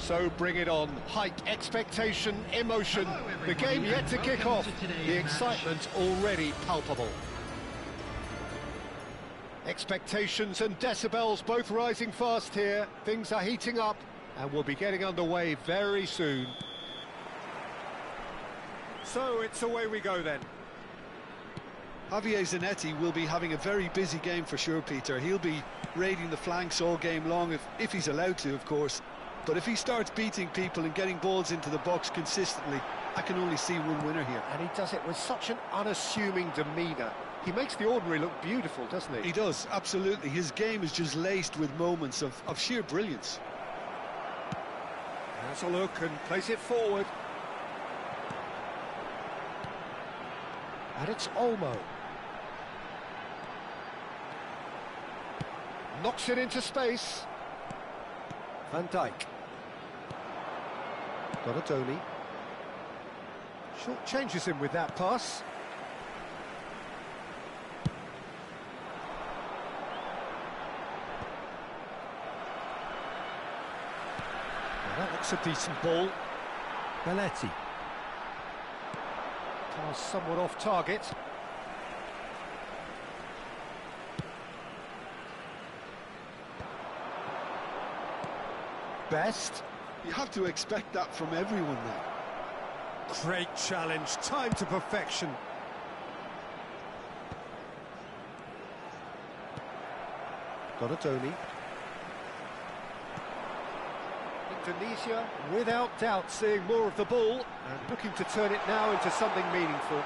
So bring it on. Height, expectation, emotion. The game yet to kick off. The excitement already palpable. Expectations and decibels both rising fast here. Things are heating up and we'll be getting underway very soon. So it's away we go then. Javier Zanetti will be having a very busy game for sure, Peter. He'll be raiding the flanks all game long, if he's allowed to, of course. But if he starts beating people and getting balls into the box consistently, I can only see one winner here. And he does it with such an unassuming demeanour. He makes the ordinary look beautiful, doesn't he? He does, absolutely. His game is just laced with moments of sheer brilliance. Has a look and plays it forward. And it's Olmo. Knocks it into space. Van Dijk. Donadoni. Short changes him with that pass. Well, that looks a decent ball. Belletti. Pass somewhat off target. Best. You have to expect that from everyone now. Great challenge, time to perfection. Donadoni. Indonesia, without doubt, seeing more of the ball and looking to turn it now into something meaningful.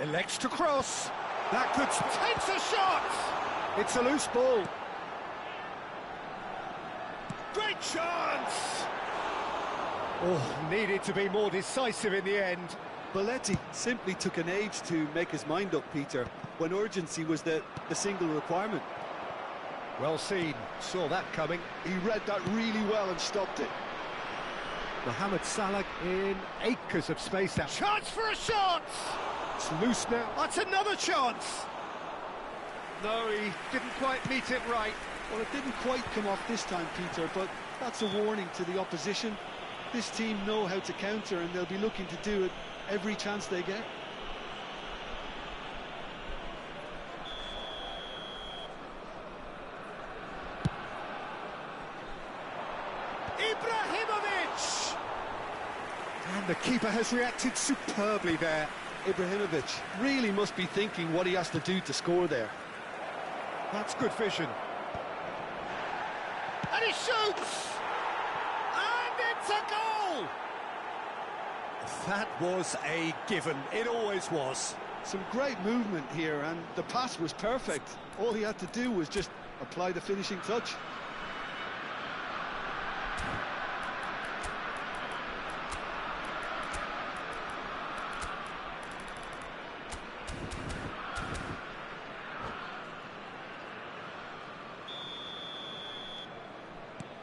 Elects to cross. That could takes a shot. It's a loose ball. Great chance! Oh, needed to be more decisive in the end. Belletti simply took an age to make his mind up, Peter, when urgency was the single requirement. Well seen, saw that coming. He read that really well and stopped it. Mohamed Salah in acres of space now. Chance for a shot! It's loose now. That's another chance! No, he didn't quite meet it right. Well, it didn't quite come off this time, Peter, but that's a warning to the opposition. This team know how to counter, and they'll be looking to do it every chance they get. Ibrahimovic! And the keeper has reacted superbly there. Ibrahimovic really must be thinking what he has to do to score there. That's good vision. And he shoots! And it's a goal! That was a given. It always was. Some great movement here, and the pass was perfect. All he had to do was just apply the finishing touch.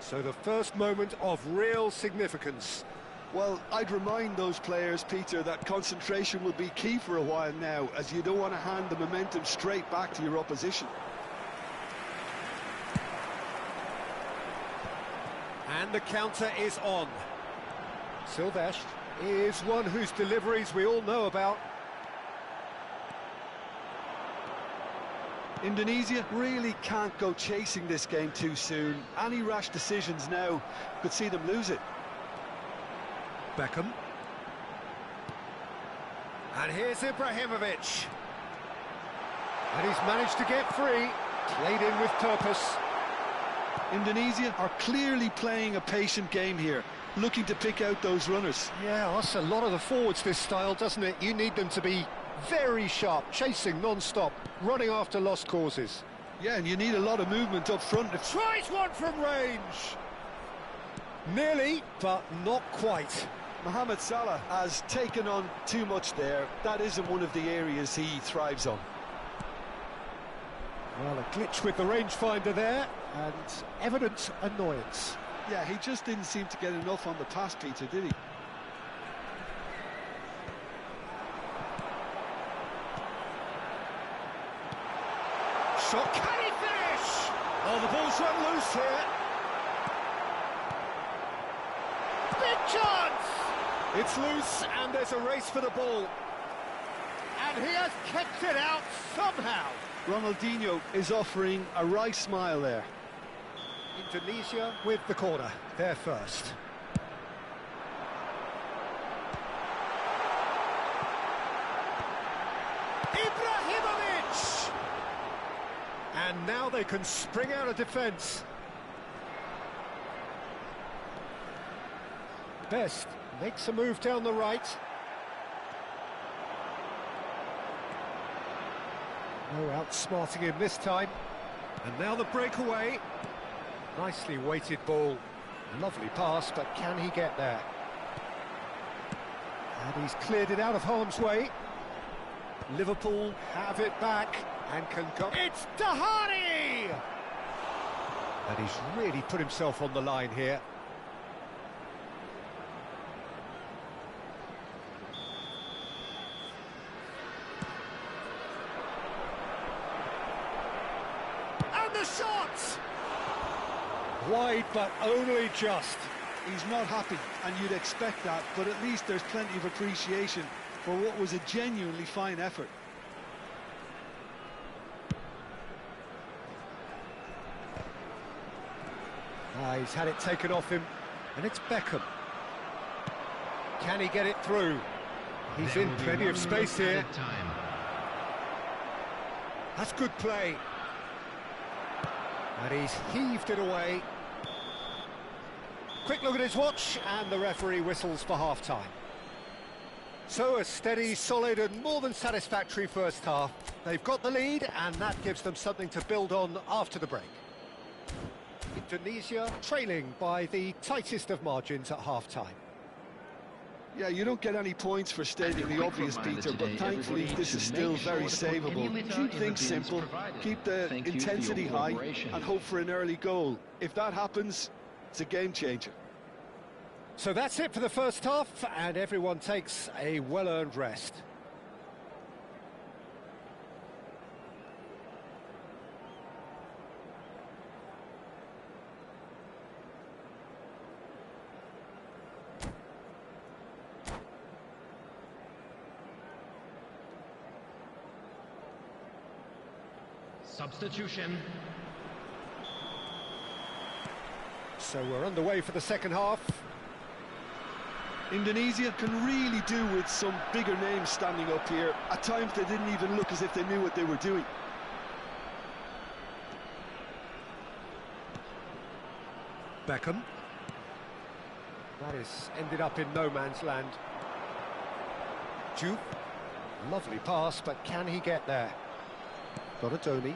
So the first moment of real significance. Well, I'd remind those players, Peter, that concentration will be key for a while now, as you don't want to hand the momentum straight back to your opposition. And the counter is on. Silvestre is one whose deliveries we all know about. Indonesia really can't go chasing this game too soon. Any rash decisions now could see them lose it. Beckham. And here's Ibrahimovic. And he's managed to get free. Played in with purpose. Indonesia are clearly playing a patient game here, looking to pick out those runners. Yeah, that's a lot of the forwards, this style, doesn't it? You need them to be very sharp, chasing non-stop, running after lost causes. Yeah, and you need a lot of movement up front. Tries one from range! Nearly, but not quite. Mohamed Salah has taken on too much there. That isn't one of the areas he thrives on. Well, a glitch with the rangefinder there, and evident annoyance. Yeah, he just didn't seem to get enough on the pass, Peter, did he? Shot, can he finish? Oh, the ball's run loose here. It's loose, and there's a race for the ball. And he has kept it out somehow. Ronaldinho is offering a right smile there. Indonesia with the corner, they're first. Ibrahimovic! And now they can spring out of defence. Best makes a move down the right. No outsmarting him this time. And now the breakaway. Nicely weighted ball. Lovely pass, but can he get there? And he's cleared it out of harm's way. Liverpool have it back and can go. It's Dahari! And he's really put himself on the line here. And the shot! Wide, but only just. He's not happy, and you'd expect that, but at least there's plenty of appreciation for what was a genuinely fine effort. He's had it taken off him, and it's Beckham. Can he get it through? He's in plenty of space here. That's good play. And he's heaved it away. Quick look at his watch, and the referee whistles for half-time. So a steady, solid and more than satisfactory first half. They've got the lead, and that gives them something to build on after the break. Indonesia trailing by the tightest of margins at half-time. Yeah, you don't get any points for stating the obvious, Peter, but thankfully this is still very savable. Keep things simple, keep the intensity high, and hope for an early goal. If that happens, it's a game changer. So that's it for the first half, and everyone takes a well-earned rest. Substitution. So we're underway for the second half. Indonesia can really do with some bigger names standing up here. At times they didn't even look as if they knew what they were doing. Beckham. That is ended up in no man's land. Juve. Lovely pass, but can he get there? Donatoni.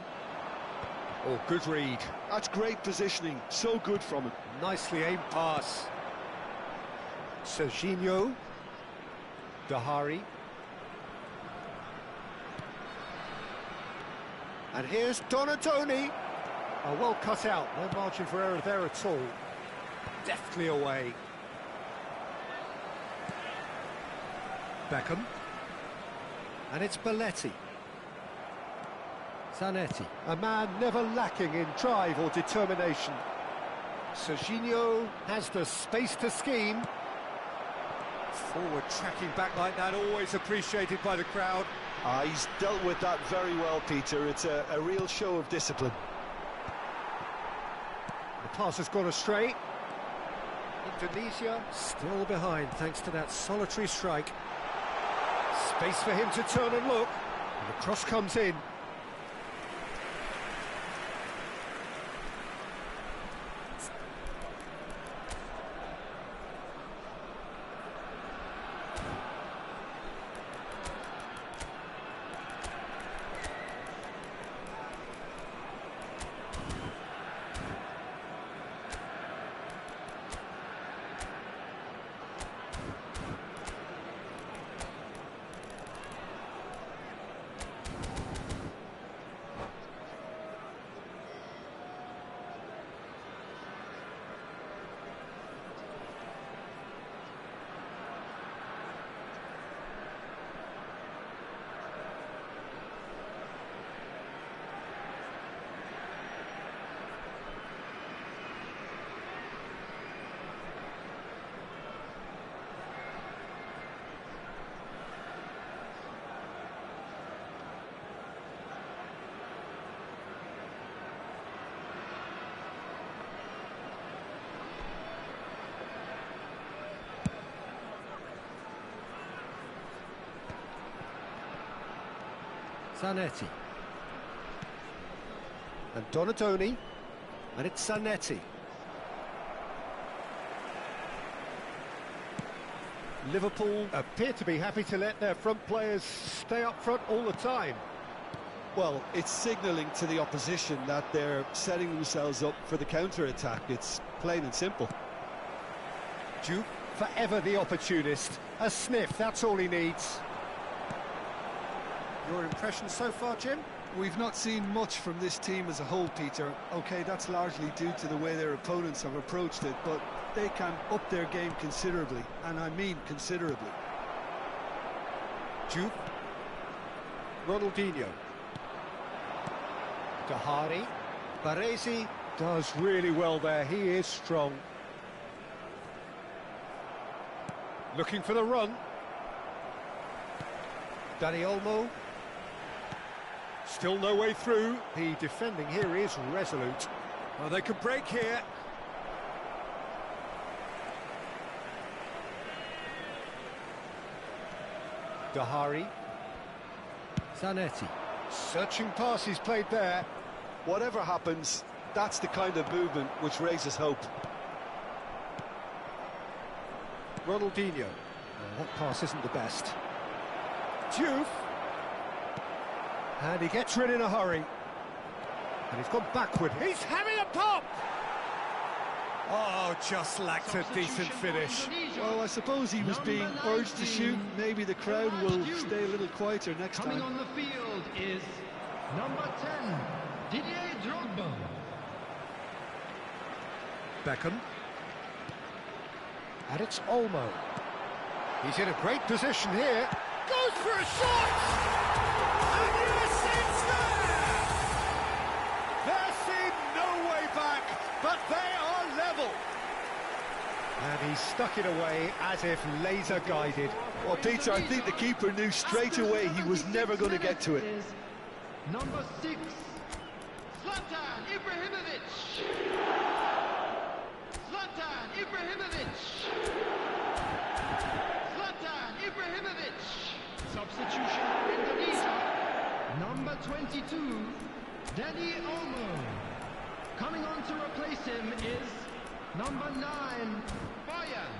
Oh, good read. That's great positioning, so good from him. Nicely aimed pass. Serginho. Dahari. And here's Donatoni. Oh, well cut out, no margin for error there at all. Deftly away. Beckham. And it's Belletti. Zanetti, a man never lacking in drive or determination. Serginho has the space to scheme. Forward tracking back like that, always appreciated by the crowd. He's dealt with that very well, Peter. It's a real show of discipline. The pass has gone astray. Indonesia still behind thanks to that solitary strike. Space for him to turn and look. And the cross comes in. Zanetti. And Donatoni. And it's Zanetti. Liverpool appear to be happy to let their front players stay up front all the time. Well, it's signalling to the opposition that they're setting themselves up for the counter-attack. It's plain and simple. Duke, forever the opportunist. A sniff, that's all he needs. Your impression so far, Jim? We've not seen much from this team as a whole, Peter. OK, that's largely due to the way their opponents have approached it, but they can up their game considerably, and I mean considerably. Duke. Ronaldinho. Dahari. Baresi does really well there, he is strong. Looking for the run. Dani Olmo. Still no way through. The defending here is resolute. Well, they could break here. Dahari. Zanetti. Searching passes played there. Whatever happens, that's the kind of movement which raises hope. Ronaldinho. That pass isn't the best. Diouf. And he gets rid in a hurry. And he's gone backward. He's having a pop! Oh, just lacked a decent finish. Well, I suppose he was being urged to shoot. Maybe the crowd will stay a little quieter next time. Coming on the field is number 10, Didier Drogba. Beckham. And it's Olmo. He's in a great position here. Goes for a shot! And yes, it's there! There seemed no way back, but they are level. And he stuck it away as if laser guided. Well, Peter, I think the keeper knew straight away he was never going to get to it. Number 6, Zlatan Ibrahimovic. Zlatan Ibrahimovic. Zlatan Ibrahimovic. Substitution for Indonesia. Number 22, Dani Olmo. Coming on to replace him is number 9, Boyan.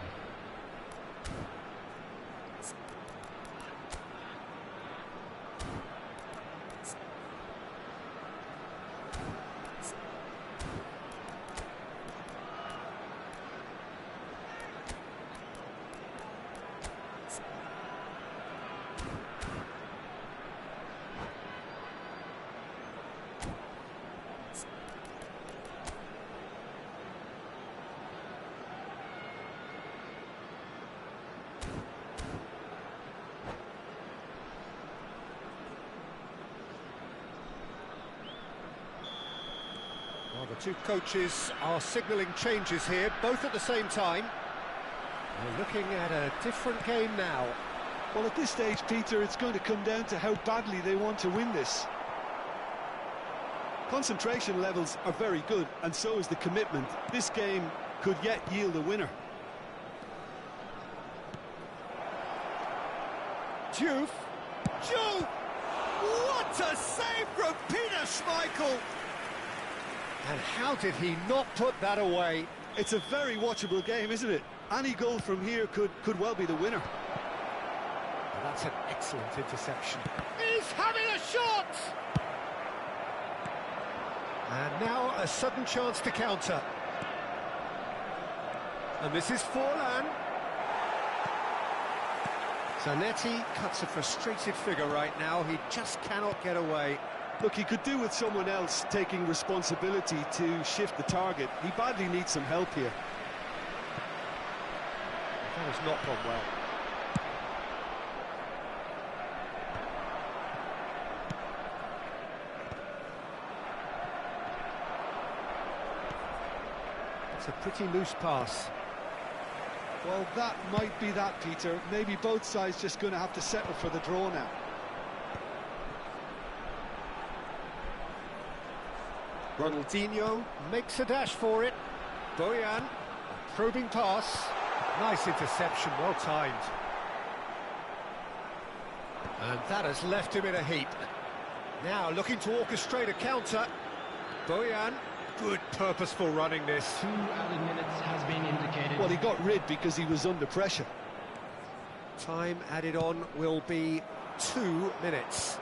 Well, the two coaches are signalling changes here, both at the same time. We're looking at a different game now. Well, at this stage, Peter, it's going to come down to how badly they want to win this. Concentration levels are very good, and so is the commitment. This game could yet yield a winner. Diouf. Diouf! What a save from Peter Schmeichel! And how did he not put that away? It's a very watchable game, isn't it? Any goal from here could well be the winner. And that's an excellent interception. He's having a shot! And now a sudden chance to counter. And this is Forlan. Zanetti cuts a frustrated figure right now. He just cannot get away. Look, he could do with someone else taking responsibility to shift the target. He badly needs some help here. That has not gone well. It's a pretty loose pass. Well, that might be that, Peter. Maybe both sides just going to have to settle for the draw now. Ronaldinho makes a dash for it. Boyan, a probing pass. Nice interception, well timed. And that has left him in a heap. Now looking to orchestrate a counter. Bojan, good purposeful running this. 2 added minutes has been indicated. Well, he got rid because he was under pressure. Time added on will be 2 minutes.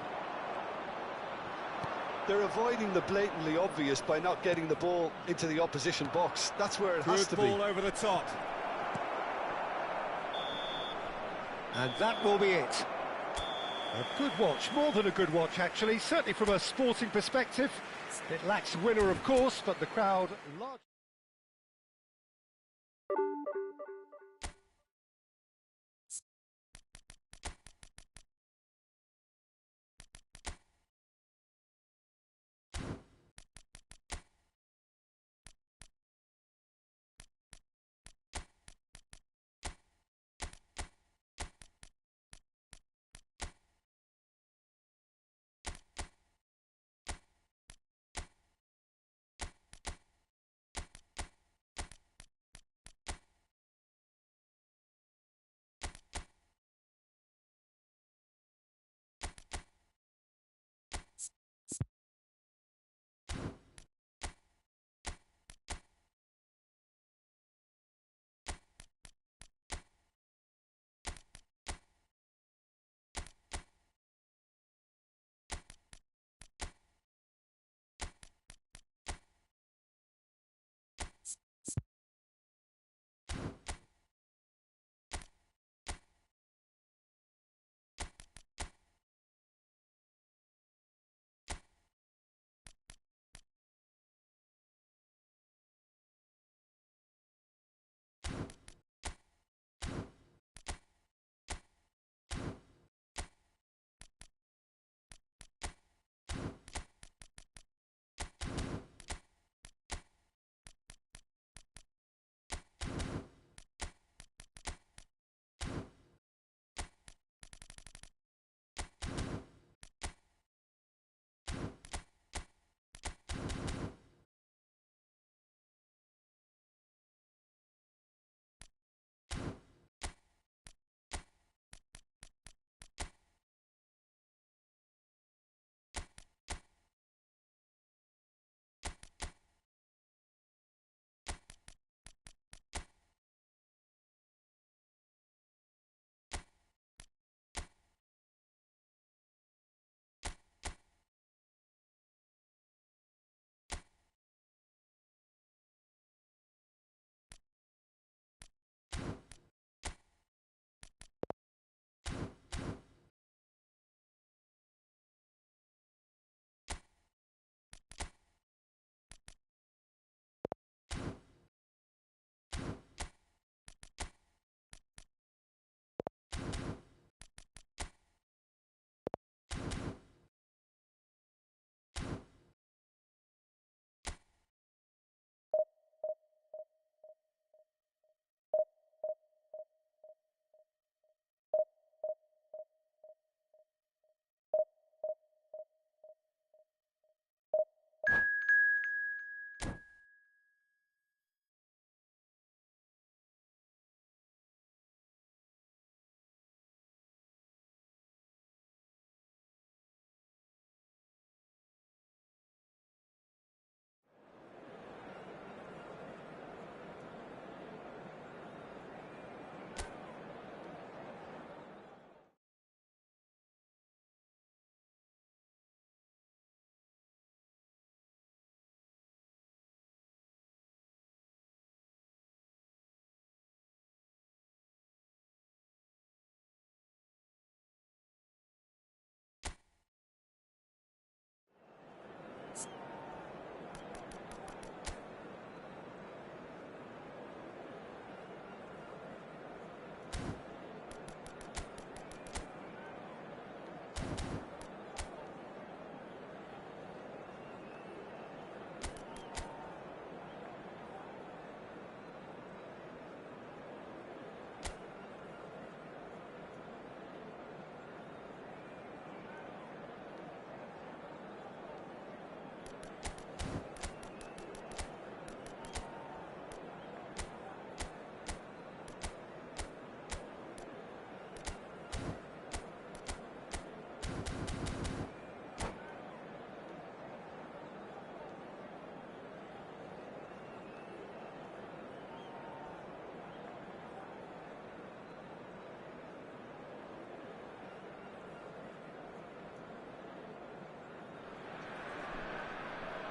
They're avoiding the blatantly obvious by not getting the ball into the opposition box. That's where it has to be. Good ball over the top. And that will be it. A good watch, more than a good watch actually, certainly from a sporting perspective. It lacks winner of course, but the crowd large.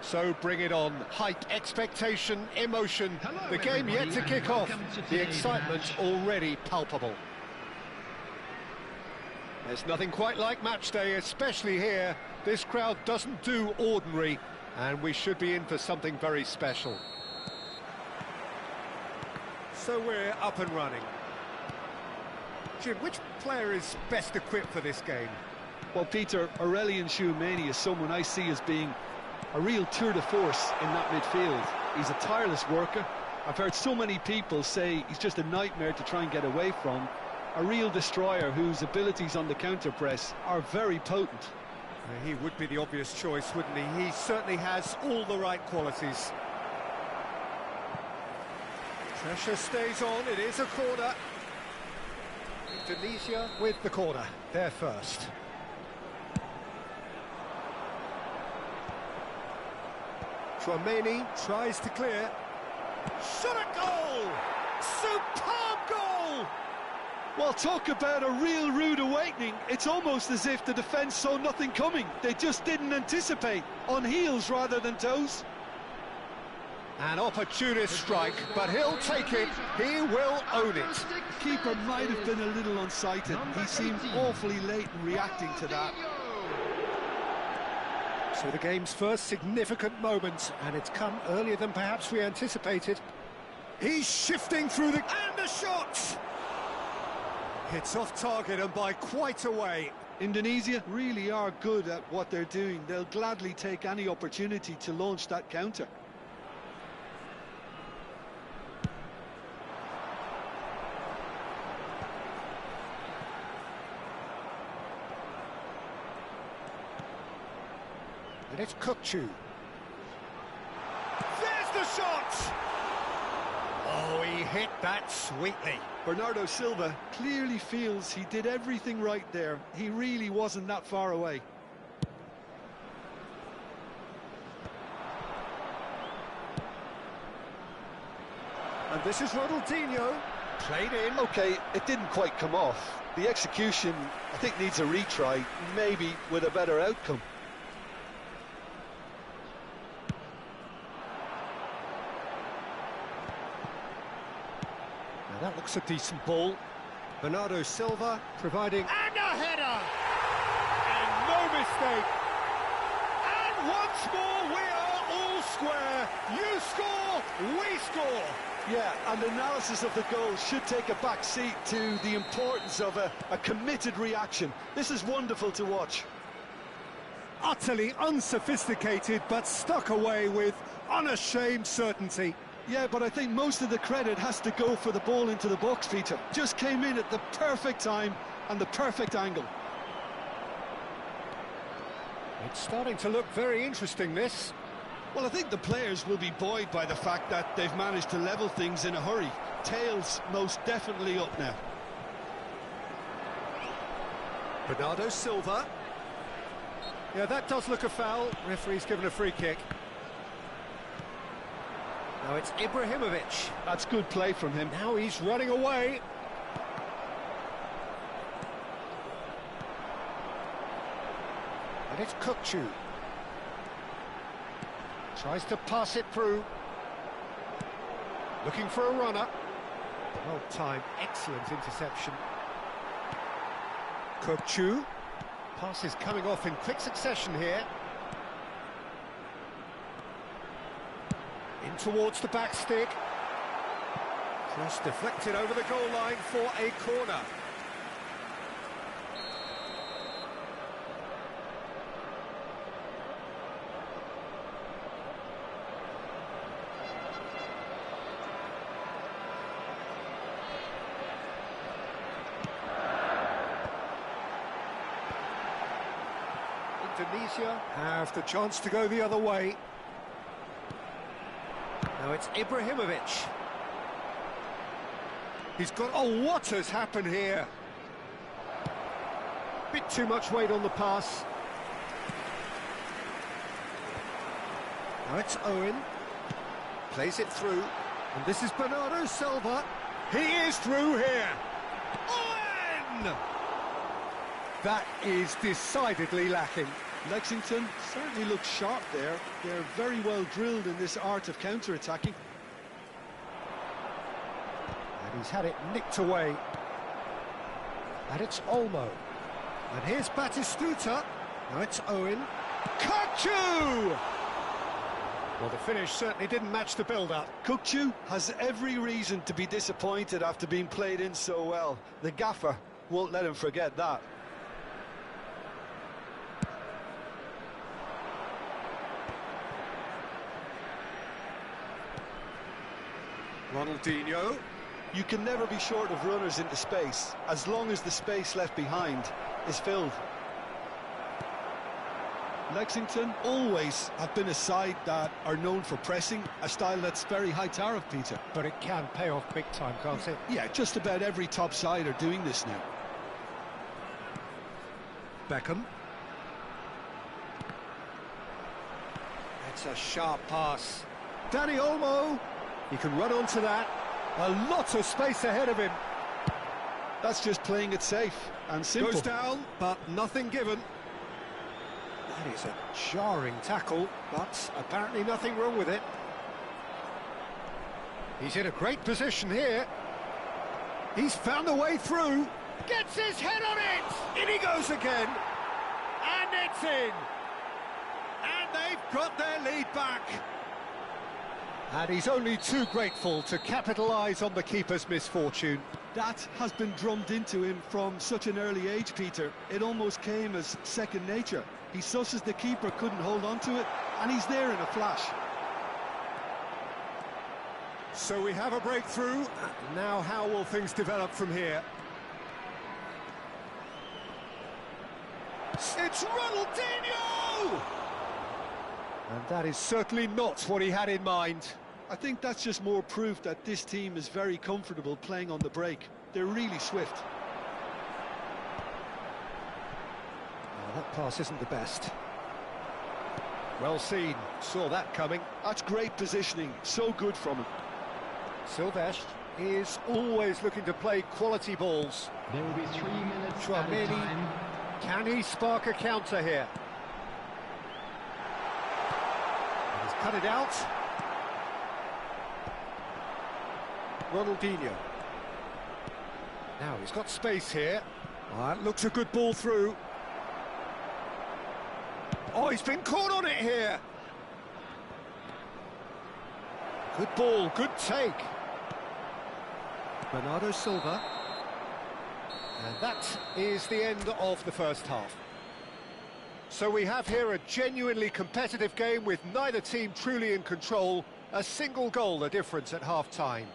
So bring it on. Hype, expectation, emotion. Hello, The game yet to everybody, kick and off. welcome to The today's excitement match. already palpable. There's nothing quite like match day, especially here. This crowd doesn't do ordinary, and we should be in for something very special. So we're up and running. Jim, which player is best equipped for this game? Well, Peter, Aurelien Tchouameni is someone I see as being a real tour de force in that midfield. He's a tireless worker. I've heard so many people say he's just a nightmare to try and get away from. A real destroyer whose abilities on the counter-press are very potent. He would be the obvious choice, wouldn't he? He certainly has all the right qualities. Pressure stays on, it is a corner. Indonesia with the corner, there first. Tchouameni tries to clear. Shot a goal! Superb goal! Well, talk about a real rude awakening. It's almost as if the defence saw nothing coming. They just didn't anticipate. On heels rather than toes. An opportunist strike, but he'll take it. He will own it. The keeper might have been a little unsighted. He seemed awfully late in reacting to that. So the game's first significant moment, and it's come earlier than perhaps we anticipated. He's shifting through the... and the shot! Hits off target and by quite a way. Indonesia really are good at what they're doing. They'll gladly take any opportunity to launch that counter. And it's Kukçu. There's the shot! Oh, he hit that sweetly. Bernardo Silva clearly feels he did everything right there. He really wasn't that far away. And this is Ronaldinho. Played in. Okay, it didn't quite come off. The execution, I think, needs a retry, maybe with a better outcome. That looks a decent ball. Bernardo Silva providing... and a header! And no mistake! And once more we are all square. You score, we score! Yeah, and analysis of the goal should take a back seat to the importance of a committed reaction. This is wonderful to watch. Utterly unsophisticated, but stuck away with unashamed certainty. Yeah, but I think most of the credit has to go for the ball into the box, Peter. Just came in at the perfect time and the perfect angle. It's starting to look very interesting, this. Well, I think the players will be buoyed by the fact that they've managed to level things in a hurry. Tails most definitely up now. Bernardo Silva. Yeah, that does look a foul. Referee's given a free kick. Now it's Ibrahimovic. That's good play from him. Now he's running away. And it's Kukçu. Tries to pass it through. Looking for a runner. Well timed, excellent interception. Kukçu. Pass is coming off in quick succession here. In towards the back stick. Cross deflected over the goal line for a corner. Indonesia have the chance to go the other way. Now it's Ibrahimovic. He's got... oh, what has happened here? Bit too much weight on the pass. Now it's Owen. Plays it through. And this is Bernardo Silva. He is through here. Owen! That is decidedly lacking. Lexington certainly looks sharp there. They're very well drilled in this art of counter-attacking. And he's had it nicked away. And it's Olmo. And here's Batistuta. Now it's Owen. Kukçu! Well, the finish certainly didn't match the build-up. Kukçu has every reason to be disappointed after being played in so well. The gaffer won't let him forget that. Ronaldinho. You can never be short of runners into space, as long as the space left behind is filled. Lexington always have been a side that are known for pressing, a style that's very high tariff, Peter. But it can pay off big time, can't it? Yeah, just about every top side are doing this now. Beckham. It's a sharp pass. Danny Olmo. He can run onto that. A lot of space ahead of him. That's just playing it safe and simple. Goes down, but nothing given. That is a jarring tackle, but apparently nothing wrong with it. He's in a great position here. He's found a way through. Gets his head on it! In he goes again. And it's in. And they've got their lead back. And he's only too grateful to capitalise on the keeper's misfortune. That has been drummed into him from such an early age, Peter. It almost came as second nature. He susses the keeper couldn't hold on to it, and he's there in a flash. So we have a breakthrough. Now how will things develop from here? It's Ronaldinho! And that is certainly not what he had in mind. I think that's just more proof that this team is very comfortable playing on the break. They're really swift. Oh, that pass isn't the best. Well seen, saw that coming. That's great positioning, so good from him. Silvestre is always looking to play quality balls. There will be 3 minutes added time. Can he spark a counter here? He's cut it out. Ronaldinho. Now he's got space here. That looks a good ball through. Oh, he's been caught on it here. Good ball, good take. Bernardo Silva. And that is the end of the first half. So we have here a genuinely competitive game with neither team truly in control. A single goal the difference at half-time.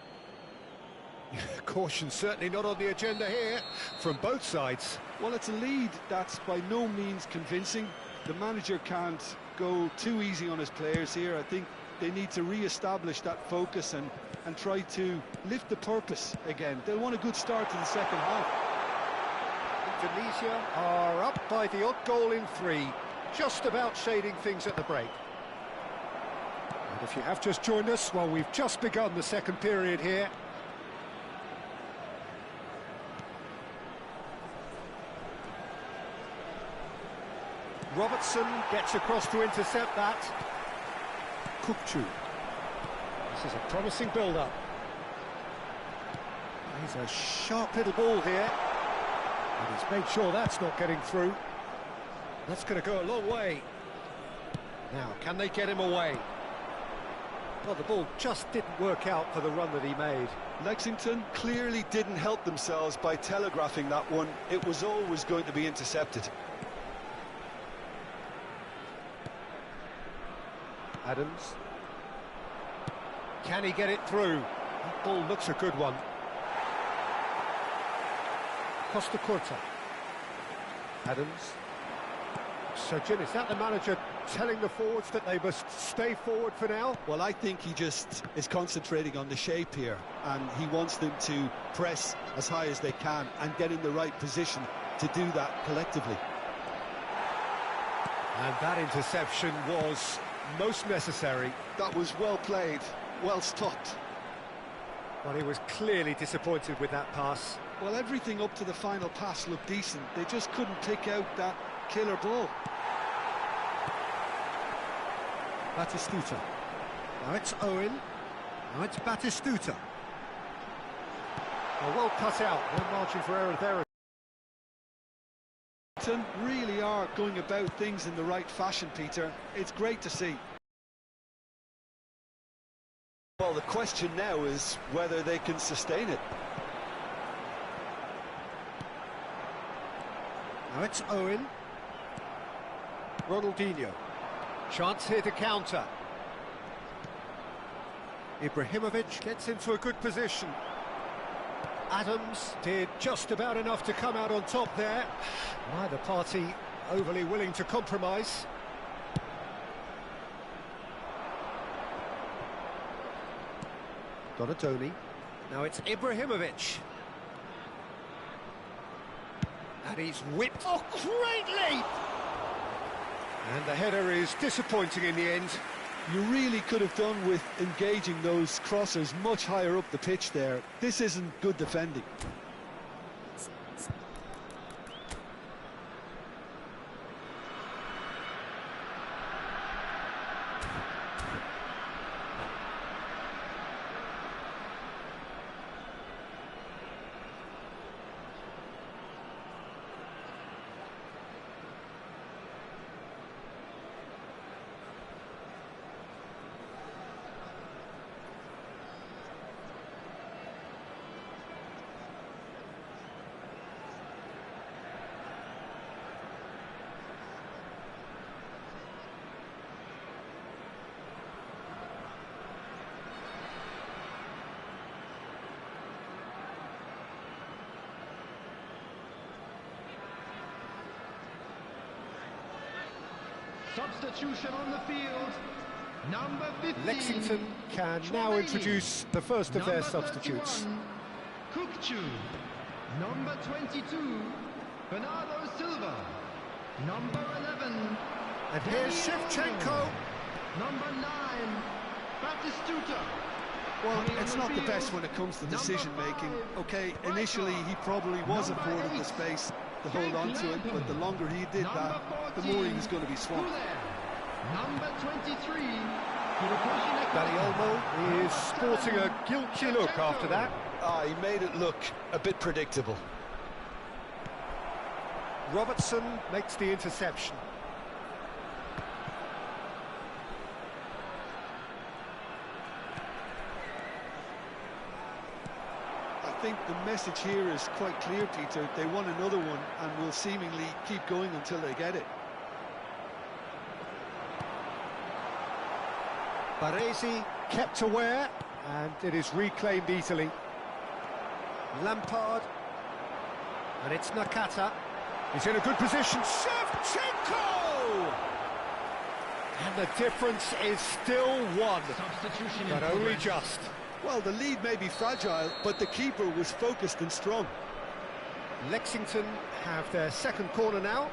Caution certainly not on the agenda here from both sides. Well, it's a lead that's by no means convincing. The manager can't go too easy on his players here. I think they need to re-establish that focus and try to lift the purpose again. They'll want a good start to the second half. Indonesia are up by the odd goal in 3, just about shading things at the break. And if you have just joined us, well, we've just begun the second period here. Robertson gets across to intercept that. Kukçu. This is a promising build-up. He's a sharp little ball here. And he's made sure that's not getting through. That's going to go a long way. Now, can they get him away? Well, the ball just didn't work out for the run that he made. Lexington clearly didn't help themselves by telegraphing that one. It was always going to be intercepted. Adams. Can he get it through? That ball looks a good one. Costa Curta. Adams. So, Jim, is that the manager telling the forwards that they must stay forward for now? Well, I think he just is concentrating on the shape here, and he wants them to press as high as they can and get in the right position to do that collectively. And that interception was most necessary. That was well played, well stopped. But he was clearly disappointed with that pass. Well, everything up to the final pass looked decent. They just couldn't pick out that killer ball. Batistuta. Now it's Owen. Now it's Batistuta. Well cut out. No margin for error there. Really are going about things in the right fashion, Peter. It's great to see. Well, the question now is whether they can sustain it. Now it's Owen. Ronaldinho. Chance here to counter. Ibrahimovic gets into a good position. Adams did just about enough to come out on top there. Neither party overly willing to compromise. Donatoni. Now it's Ibrahimovic. And he's whipped. Oh, great leap! And the header is disappointing in the end. You really could have done with engaging those crossers much higher up the pitch there. This isn't good defending. Substitution on the field. Number 15. Lexington can now introduce the first of their substitutes. Kukchu. Number 22. Bernardo Silva. Number 11. And here's Shevchenko. Number 9. Batistuta. Well, it's not the best when it comes to decision-making. Okay, initially he probably was afforded the space to hold on to it, but the longer he did that, the more he was going to be swamped. Number 23. Dani Olmo is sporting a guilty look after that. He made it look a bit predictable. Robertson makes the interception. I think the message here is quite clear, Peter. They want another one and will seemingly keep going until they get it. Baresi kept aware, and it is reclaimed easily. Lampard, and it's Nakata. He's in a good position. Shevchenko! And the difference is still one, but only just. Well, the lead may be fragile, but the keeper was focused and strong. Lexington have their second corner now.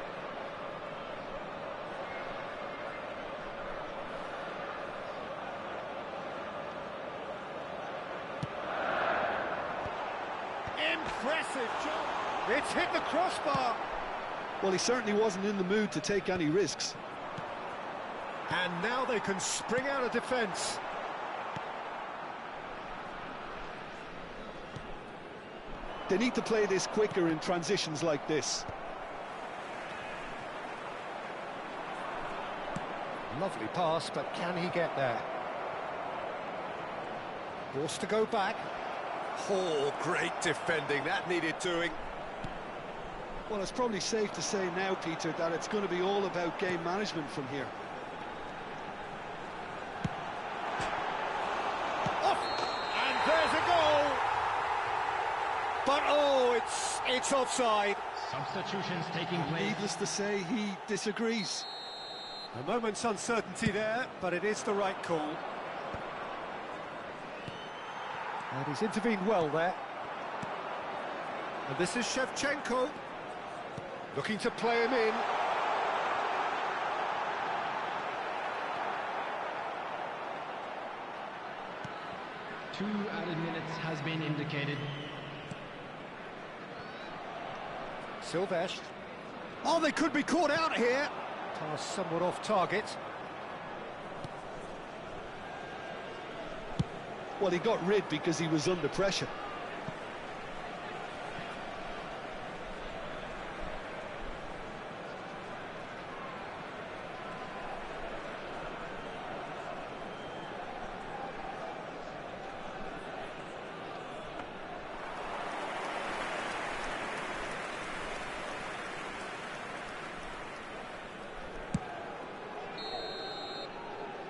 Impressive job. It's hit the crossbar. Well, he certainly wasn't in the mood to take any risks. And now they can spring out of defence. They need to play this quicker in transitions like this. Lovely pass, but can he get there? Forced to go back. Oh, great defending, that needed doing. Well, it's probably safe to say now, Peter, that it's going to be all about game management from here. And there's a goal! But oh, it's offside. Substitutions taking place. Needless to say, he disagrees. A moment's uncertainty there, but it is the right call. And he's intervened well there. And this is Shevchenko, looking to play him in. Two added minutes has been indicated. Silvesh. Oh, they could be caught out here. Pass somewhat off target. Well, he got rid because he was under pressure.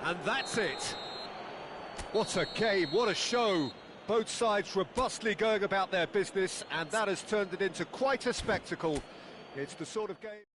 And that's it. What a game, what a show. Both sides robustly going about their business, and that has turned it into quite a spectacle. It's the sort of game...